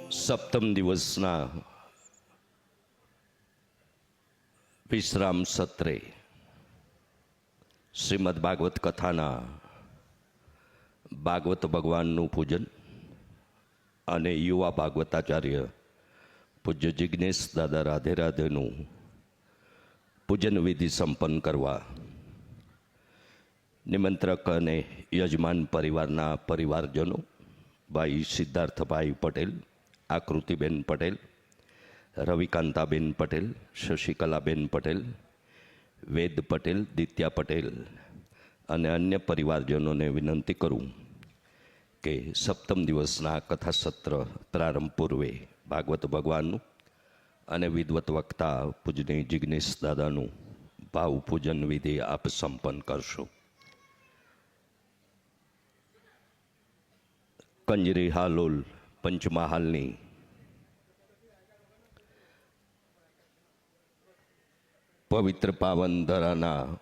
સપ્તમ દિવસના વિશ્રામ સત્રે શ્રીમદ ભાગવત કથાના ભાગવત ભગવાનનું પૂજન અને યુવા ભાગવતાચાર્ય પૂજ્ય જિજ્ઞેશ દાદા રાધે રાધેનું પૂજન વિધિ સંપન્ન કરવા નિમંત્રક અને યજમાન પરિવારના પરિવારજનો ભાઈ સિદ્ધાર્થભાઈ પટેલ, આકૃતિબેન પટેલ, રવિકાંતાબેન પટેલ, શશિકલાબેન પટેલ, વેદ પટેલ, દિત્યા પટેલ અને અન્ય પરિવારજનોને વિનંતી કરું કે સપ્તમ દિવસના કથાસત્ર પ્રારંભ પૂર્વે ભાગવત ભગવાનનું અને વિદવત વક્તા પૂજનીય જિજ્ઞેશ દાદાનું ભાવ પૂજન વિધિ આપ સંપન્ન કરશો. કંજરી હાલોલ પંચમહાલની પવિત્ર પાવન ધરાના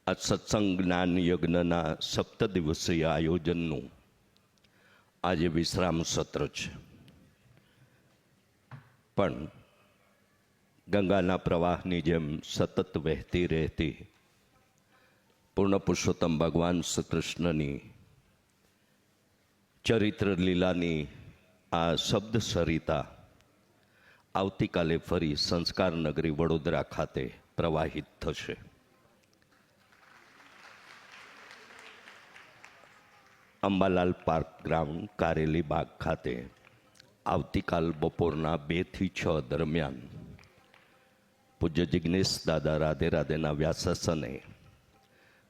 આ સત્સંગ જ્ઞાન યજ્ઞના સપ્ત દિવસીય આયોજનનું આજે વિશ્રામ સત્ર છે. પણ ગંગાના પ્રવાહની જેમ સતત વહેતી રહેતી પૂર્ણ પુરુષોત્તમ ભગવાન શ્રી કૃષ્ણની ચરિત્ર લીલાની આ શબ્દ સરિતા આવતીકાલે ફરી સંસ્કાર નગરી વડોદરા ખાતે પ્રવાહિત થશે. અંબાલાલ પાર્ક ગ્રાઉન્ડ, કારેલી બાગ ખાતે આવતીકાલ બપોરના 2 થી 6 દરમિયાન પૂજ્ય જિજ્ઞેશ દાદા રાધે રાધેના વ્યાસાસને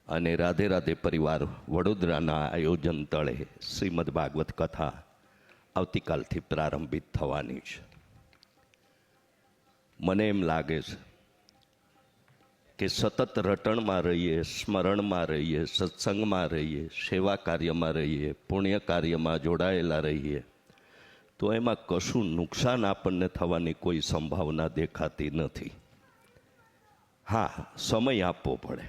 અને રાધે રાધે પરિવાર વડોદરાના આયોજન તળે શ્રીમદ ભાગવત કથા આવતીકાલથી પ્રારંભિત થવાની છે. મને એમ લાગે છે કે સતત રટણમાં રહીએ, સ્મરણમાં રહીએ, સત્સંગમાં રહીએ, સેવા કાર્યમાં રહીએ, પુણ્ય કાર્યમાં જોડાયેલા રહીએ તો એમાં કશું નુકસાન આપણને થવાની કોઈ સંભાવના દેખાતી નથી. હા, સમય આપવો પડે,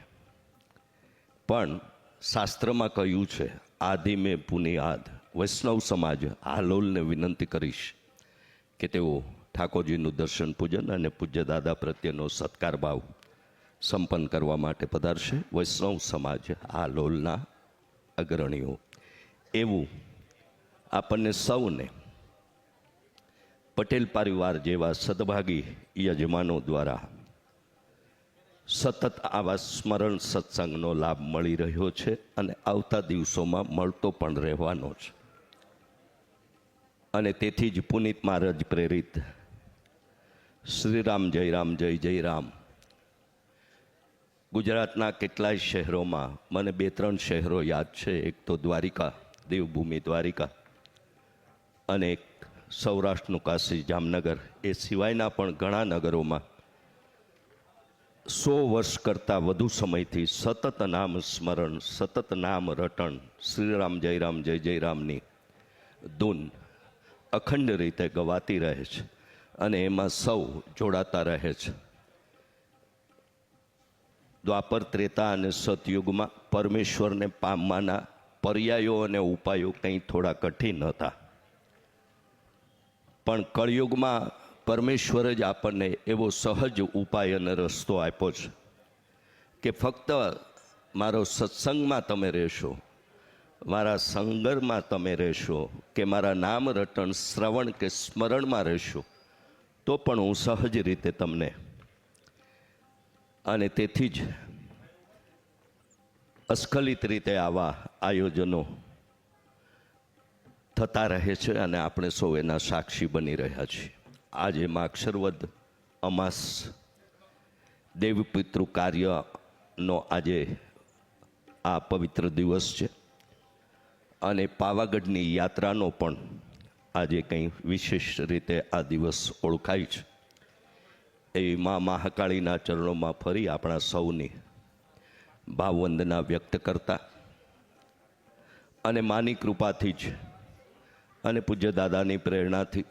પણ શાસ્ત્રમાં કહ્યું છે આદિ મેં પુનિયાદ. વૈષ્ણવ સમાજ હાલોલને વિનંતી કરીશ કે તેઓ ઠાકોરજીનું દર્શન પૂજન અને પૂજ્ય દાદા પ્રત્યેનો સત્કાર ભાવ સંપન્ન કરવા માટે પધારશે. વૈષ્ણવ સમાજ હાલોલના અગ્રણીઓ એવું આપણને સૌને પટેલ પરિવાર જેવા સદભાગી યજમાનો દ્વારા સતત આવા સ્મરણ સત્સંગનો લાભ મળી રહ્યો છે અને આવતા દિવસોમાં મળતો પણ રહેવાનો છે. અને તેથી જ પુનિત મહારાજ પ્રેરિત શ્રી રામ જય રામ જય જય રામ ગુજરાતના કેટલાય શહેરોમાં, મને 2-3 શહેરો યાદ છે, એક તો દ્વારિકા, દેવભૂમિ દ્વારિકા, અને એક સૌરાષ્ટ્રનું કાશી જામનગર, એ સિવાયના પણ ઘણા નગરોમાં 100 વર્ષ કરતાં વધુ સમયથી સતત નામ સ્મરણ, સતત નામ રટણ, શ્રી રામ જય રામ જય જય રામની ધૂન અખંડ રીતે ગવાતી રહે છે અને એમાં સૌ જોડાતા રહે છે. દ્વાપર, ત્રેતા અને સતયુગમાં પરમેશ્વરને પામવાના પર્યાયો અને ઉપાયો કંઈ થોડા કઠિન હતા, પણ કળયુગમાં પરમેશ્વર જ આપણને એવો સહજ ઉપાય અને રસ્તો આપ્યો છે કે ફક્ત મારો સત્સંગમાં તમે રહેશો, મારા સંગરમાં તમે રહેશો કે મારા નામ રટણ, શ્રવણ કે સ્મરણમાં રહેશો તો પણ હું સહજ રીતે તમને. અને તેથી જ અસ્ખલિત રીતે આવા આયોજનો થતા રહે છે અને આપણે સૌ એના સાક્ષી બની રહ્યા છીએ. આજે માક્ષરવદ અમાસ દેવપિતૃ કાર્યનો આજે આ પવિત્ર દિવસ છે અને પાવાગઢની યાત્રાનો પણ આજે કંઈ વિશેષ રીતે આ દિવસ ઓળખાય છે. એ મા મહાકાળીના ચરણોમાં ફરી આપણા સૌની ભાવવંદના વ્યક્ત કરતા અને માની કૃપાથી જ અને પૂજ્ય દાદાની પ્રેરણાથી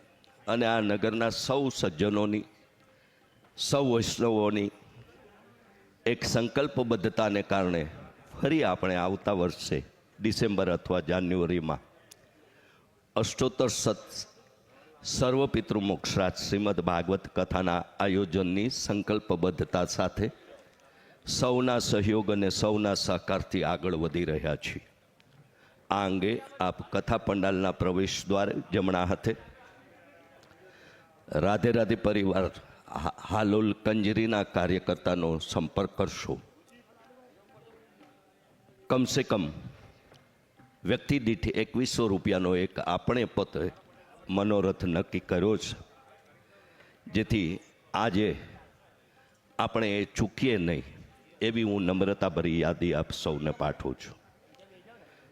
અને આ નગરના સૌ સજ્જનોની, સૌ વૈષ્ણવોની એક સંકલ્પબદ્ધતાને કારણે ફરી આપણે આવતા વર્ષે ડિસેમ્બર અથવા જાન્યુઆરીમાં અષ્ટોત્તર સર્વ પિતૃમોક્ષરાજ શ્રીમદ ભાગવત કથાના આયોજનની સંકલ્પબદ્ધતા સાથે સૌના સહયોગ અને સૌના સહકારથી આગળ વધી રહ્યા છીએ. આ અંગે આપ કથા પંડાલના પ્રવેશ દ્વારે જમણા હાથે રાધે રાધે પરિવાર હાલોલ કંજરીના કાર્યકર્તાનો સંપર્ક કરશો. કમસે કમ વ્યક્તિ દીઠ 2100 રૂપિયાનો એક આપણે પોતે મનોરથ નક્કી કર્યો છે, જેથી આજે આપણે એ ચૂકીએ નહીં એવી હું નમ્રતાભરી યાદી આપ સૌને પાઠવું છું.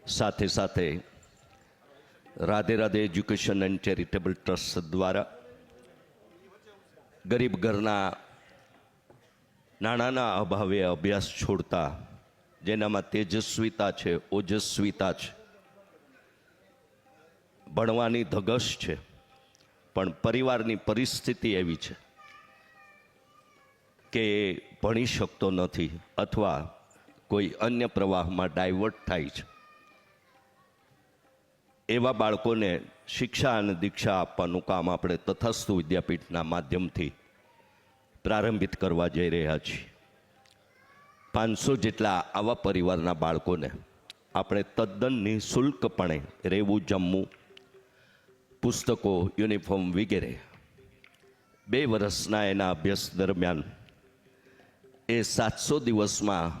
સાથે સાથે Radhe Radhe education and charitable trust દ્વારા ગરીબ ઘરના નાણાંના અભાવે અભ્યાસ છોડતા, જેનામાં તેજસ્વીતા છે, ઓજસ્વીતા છે, ભણવાની ધગશ છે, પણ પરિવારની પરિસ્થિતિ એવી છે કે ભણી શકતો નથી અથવા કોઈ અન્ય પ્રવાહમાં ડાયવર્ટ થાય છે. એવા બાળકોને શિક્ષા અને દીક્ષા આપવાનું કામ આપણે તથાસ્તુ વિદ્યાપીઠના માધ્યમથી પ્રારંભિત કરવા જઈ રહ્યા છીએ. 500 જેટલા આવા પરિવારના બાળકોને આપણે તદ્દન નિઃશુલ્કપણે રહેવું, જમવું, પુસ્તકો, યુનિફોર્મ વગેરે 2 વર્ષના એના અભ્યાસ દરમિયાન એ 700 દિવસમાં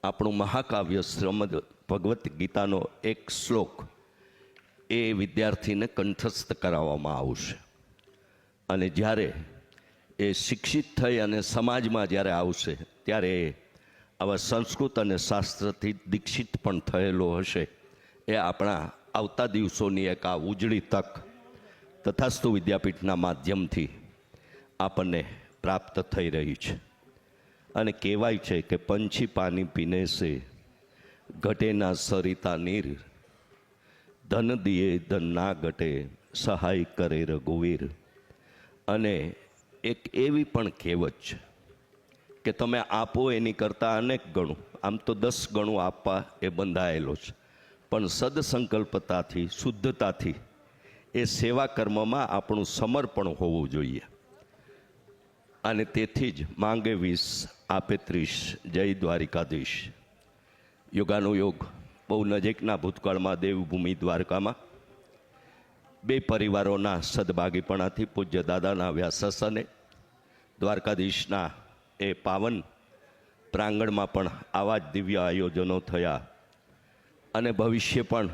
આપણું મહાકાવ્ય શ્રીમદ ભગવદ્ ગીતાનો એક શ્લોક એ વિદ્યાર્થીને કંઠસ્થ કરાવવામાં આવશે. અને જ્યારે એ શિક્ષિત થઈ અને સમાજમાં જ્યારે આવશે ત્યારે આવા સંસ્કૃત અને શાસ્ત્રથી દીક્ષિત પણ થયેલો હશે. એ આપણા આવતા દિવસોની એક આ ઉજળી તક તથાસ્તુ વિદ્યાપીઠના માધ્યમથી આપણને પ્રાપ્ત થઈ રહી છે. અને કહેવાય છે કે પંછી પાણી પીને સે ઘટે ના સરિતા નીર, ધન દિયે ધન ના ઘટે સહાય કરે રઘુવીર. અને એક એવી પણ કહેવત છે કે તમે આપો એની કરતાં અનેક ગણું, આમ તો 10 ગણું આપવા એ બંધાયેલો છે, પણ સદસંકલ્પતાથી, શુદ્ધતાથી એ સેવા કર્મમાં આપણું સમર્પણ હોવું જોઈએ. અને તેથી જ માંગે 20 આપે 30, જય દ્વારિકાધીશ. યોગાનુયોગ બહુ નજીકના ભૂતકાળમાં દેવભૂમિ દ્વારકામાં 2 પરિવારોના સદભાગીપણાથી પૂજ્ય દાદાના વ્યાસાસને દ્વારકાધીશના એ પાવન પ્રાંગણમાં પણ આવા જ દિવ્ય આયોજનો થયા. અને ભવિષ્ય પણ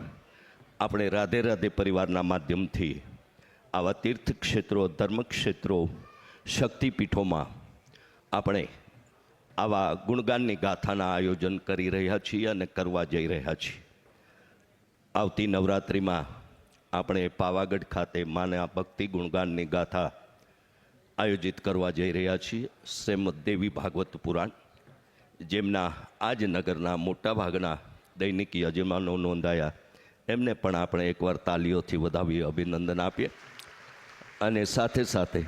આપણે રાધે રાધે પરિવારના માધ્યમથી આવા તીર્થક્ષેત્રો, ધર્મક્ષેત્રો, શક્તિપીઠોમાં આપણે આવા ગુણગાનની ગાથાના આયોજન કરી રહ્યા છીએ અને કરવા જઈ રહ્યા છીએ. આવતી નવરાત્રિમાં આપણે પાવાગઢ ખાતે માના ભક્તિ ગુણગાનની ગાથા આયોજિત કરવા જઈ રહ્યા છીએ. શ્રીમદ દેવી ભાગવત પુરાણ, જેમના આજ નગરના મોટા ભાગના દૈનિક યજમાનો નોંધાયા, એમને પણ આપણે એકવાર તાલીઓથી વધાવી અભિનંદન આપીએ. અને સાથે સાથે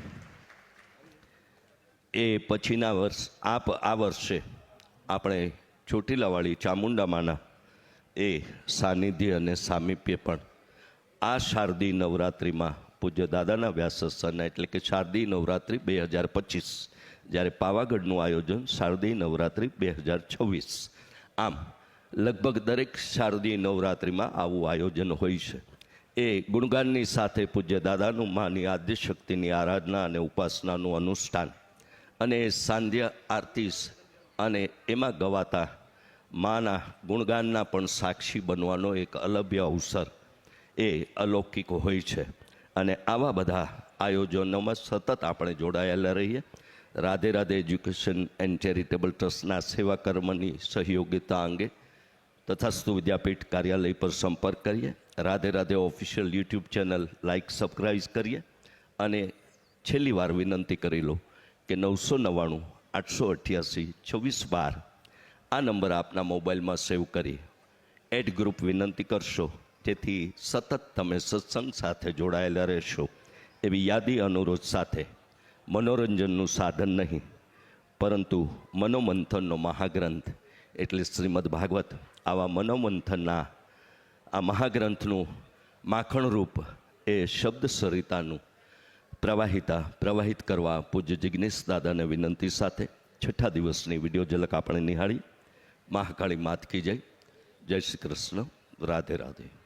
એ પછીના વર્ષ આ વર્ષે આપણે ચોટીલાવાળી ચામુંડામાના એ સાનિધ્ય અને સામીપ્ય પણ આ શારદીય નવરાત્રિમાં પૂજ્ય દાદાના વ્યાસસ્થાનના, એટલે કે શારદીય નવરાત્રિ 2025, જ્યારે પાવાગઢનું આયોજન શારદીય નવરાત્રિ 2026. આમ લગભગ દરેક શારદીય નવરાત્રિમાં આવું આયોજન હોય છે. એ ગુણગાનની સાથે પૂજ્ય દાદાનું માની આદ્યશક્તિની આરાધના અને ઉપાસનાનું અનુષ્ઠાન અને સાંધ્ય આરતી અને એમાં ગવાતા માના ગુણગાનના પણ સાક્ષી બનવાનો એક અલભ્ય અવસર એ અલૌકિક હોય છે. અને આવા બધા આયોજનોમાં સતત આપણે જોડાયેલા રહીએ. Radhe Radhe education and charitable ટ્રસ્ટના સેવા કર્મની સહયોગિતા અંગે તથાસ્તુ વિદ્યાપીઠ કાર્યાલય પર સંપર્ક કરીએ. Radhe Radhe official YouTube channel like, subscribe કરીએ. અને છેલ્લી વાર વિનંતી કરી લો કે 999 888 2612 આ નંબર આપના મોબાઈલમાં સેવ કરી એડ ગ્રુપ વિનંતી કરશો, જેથી સતત તમે સત્સંગ સાથે જોડાયેલા રહેશો. એવી યાદી અનુરોધ સાથે મનોરંજનનું સાધન નહીં, પરંતુ મનોમંથનનો મહાગ્રંથ એટલે શ્રીમદ ભાગવત આવા મનોમંથનના આ મહાગ્રંથનું માખણરૂપ એ શબ્દ સરિતાનું પ્રવાહિત કરવા પૂજ્ય જિજ્ઞેશ દાદાને વિનંતી સાથે છઠ્ઠા દિવસની વિડીયો ઝલક આપણે નિહાળી. મહાકાળી માત કી જય. જય શ્રી કૃષ્ણ. રાધે રાધે.